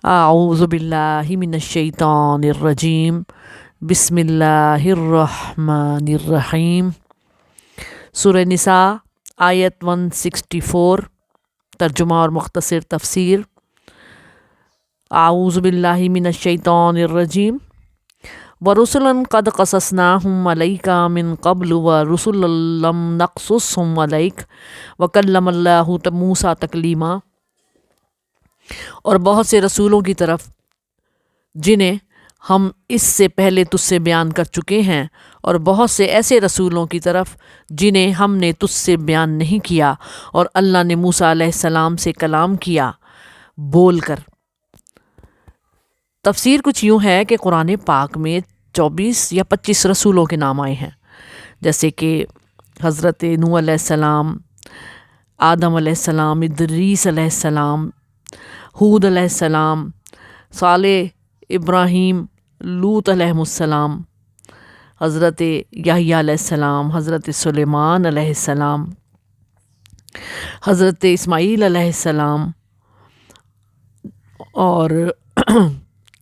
اعوذ باللہ من الشیطان الرجیم بسم اللہ الرحمن الرحیم۔ سورہ نساء آیت 164، ترجمہ اور مختصر تفسیر۔ اعوذ باللہ من الشیطان الرجیم وَرُسُلًا قَدْ قَصَصْنَاهُمْ عَلَيْكَ مِن قَبْلُ وَرُسُلًا لَّمْ نَقْصُصْهُمْ عَلَيْكَ وَكَلَّمَ اللَّهُ مُوسَىٰ تَكْلِيمًا۔ اور بہت سے رسولوں کی طرف جنہیں ہم اس سے پہلے تجھ سے بیان کر چکے ہیں، اور بہت سے ایسے رسولوں کی طرف جنہیں ہم نے تجھ سے بیان نہیں کیا، اور اللہ نے موسیٰ علیہ السلام سے کلام کیا بول کر۔ تفسیر کچھ یوں ہے کہ قرآن پاک میں 24 یا 25 رسولوں کے نام آئے ہیں، جیسے کہ حضرت نوح علیہ السلام، آدم علیہ السلام، ادریس علیہ السلام، ہود علیہ السلام، صالح، ابراہیم، لوط علیہ السلام، حضرت یحییٰ علیہ السلام، حضرت سلیمان علیہ السلام، حضرت اسماعیل علیہ السلام، اور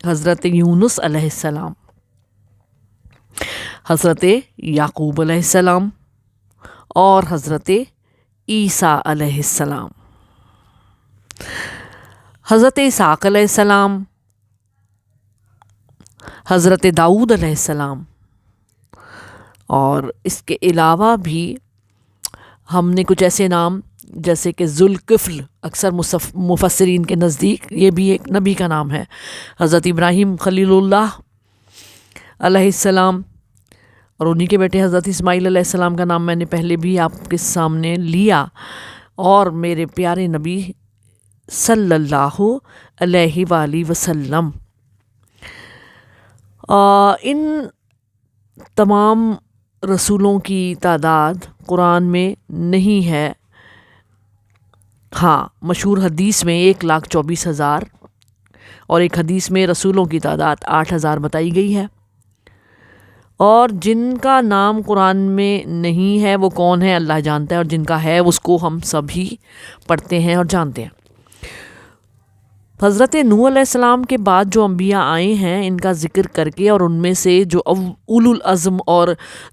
حضرت یونس علیہ السلام، حضرت یعقوب علیہ السلام، اور حضرت عیسیٰ علیہ السلام، حضرت اسحاق علیہ السلام، حضرت داؤد علیہ السلام، اور اس کے علاوہ بھی ہم نے کچھ ایسے نام جیسے کہ ذوالکفل، اکثر مفسرین کے نزدیک یہ بھی ایک نبی کا نام ہے، حضرت ابراہیم خلیل اللہ علیہ السلام، اور انہی کے بیٹے حضرت اسماعیل علیہ السلام کا نام میں نے پہلے بھی آپ کے سامنے لیا، اور میرے پیارے نبی صلی اللہ علیہ وآلہ وسلم۔ ان تمام رسولوں کی تعداد قرآن میں نہیں ہے، ہاں مشہور حدیث میں 1,24,000، اور ایک حدیث میں رسولوں کی تعداد 8,000 بتائی گئی ہے، اور جن کا نام قرآن میں نہیں ہے وہ کون ہے اللہ جانتا ہے، اور جن کا ہے اس کو ہم سبھی پڑھتے ہیں اور جانتے ہیں۔ حضرت نوح علیہ السلام کے بعد جو انبیاء آئے ہیں ان کا ذکر کر کے، اور ان میں سے جو اولو العزم اور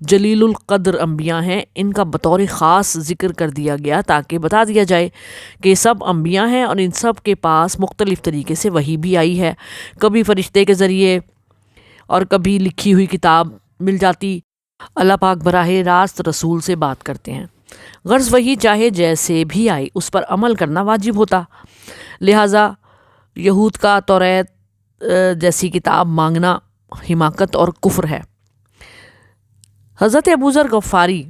جلیل القدر انبیاء ہیں ان کا بطور خاص ذکر کر دیا گیا، تاکہ بتا دیا جائے کہ سب انبیاء ہیں اور ان سب کے پاس مختلف طریقے سے وحی بھی آئی ہے، کبھی فرشتے کے ذریعے اور کبھی لکھی ہوئی کتاب مل جاتی۔ اللہ پاک براہ راست رسول سے بات کرتے ہیں، غرض وہی چاہے جیسے بھی آئے اس پر عمل کرنا واجب ہوتا، لہٰذا یہود کا توریت جیسی کتاب مانگنا حماقت اور کفر ہے۔ حضرت ابو ذر غفاری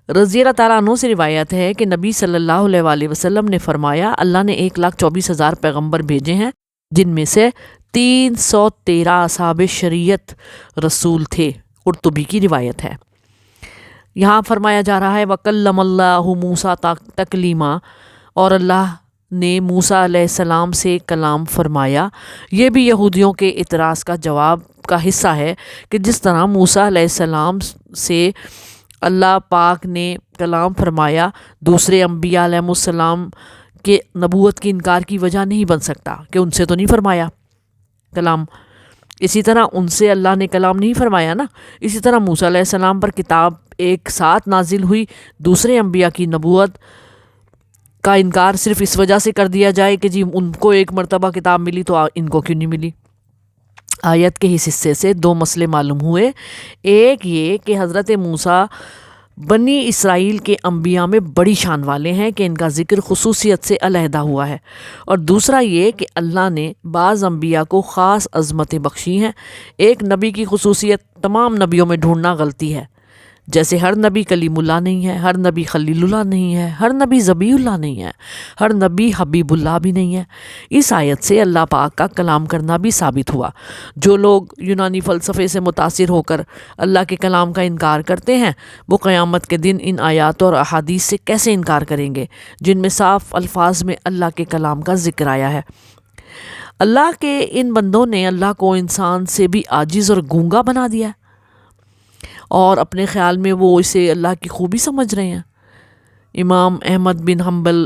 رضی اللہ تعالیٰ عنہ سے روایت ہے کہ نبی صلی اللہ علیہ وآلہ وسلم نے فرمایا، اللہ نے 1,24,000 پیغمبر بھیجے ہیں، جن میں سے 313 اصحاب شریعت رسول تھے۔ قرطبی کی روایت ہے۔ یہاں فرمایا جا رہا ہے وَكَلَّمَ اللَّهُ مُوسَىٰ تَكْلِيمًا، اور اللہ نے موسیٰ علیہ السلام سے کلام فرمایا۔ یہ بھی یہودیوں کے اعتراض کا جواب کا حصہ ہے کہ جس طرح موسیٰ علیہ السلام سے اللہ پاک نے کلام فرمایا، دوسرے انبیاء علیہ السلام کے نبوت کی انکار کی وجہ نہیں بن سکتا کہ ان سے تو نہیں فرمایا کلام، اسی طرح ان سے اللہ نے کلام نہیں فرمایا نا، اسی طرح موسیٰ علیہ السلام پر کتاب ایک ساتھ نازل ہوئی، دوسرے انبیاء کی نبوت کا انکار صرف اس وجہ سے کر دیا جائے کہ جی ان کو ایک مرتبہ کتاب ملی تو ان کو کیوں نہیں ملی۔ آیت کے اس حصے سے 2 مسئلے معلوم ہوئے، ایک یہ کہ حضرت موسیٰ بنی اسرائیل کے انبیاء میں بڑی شان والے ہیں کہ ان کا ذکر خصوصیت سے علیحدہ ہوا ہے، اور دوسرا یہ کہ اللہ نے بعض انبیاء کو خاص عظمتیں بخشی ہیں۔ ایک نبی کی خصوصیت تمام نبیوں میں ڈھونڈنا غلطی ہے، جیسے ہر نبی کلیم اللہ نہیں ہے، ہر نبی خلیل اللہ نہیں ہے، ہر نبی ذبیح اللہ نہیں ہے، ہر نبی حبیب اللہ بھی نہیں ہے۔ اس آیت سے اللہ پاک کا کلام کرنا بھی ثابت ہوا۔ جو لوگ یونانی فلسفے سے متاثر ہو کر اللہ کے کلام کا انکار کرتے ہیں، وہ قیامت کے دن ان آیات اور احادیث سے کیسے انکار کریں گے جن میں صاف الفاظ میں اللہ کے کلام کا ذکر آیا ہے۔ اللہ کے ان بندوں نے اللہ کو انسان سے بھی عاجز اور گونگا بنا دیا ہے، اور اپنے خیال میں وہ اسے اللہ کی خوبی سمجھ رہے ہیں۔ امام احمد بن حنبل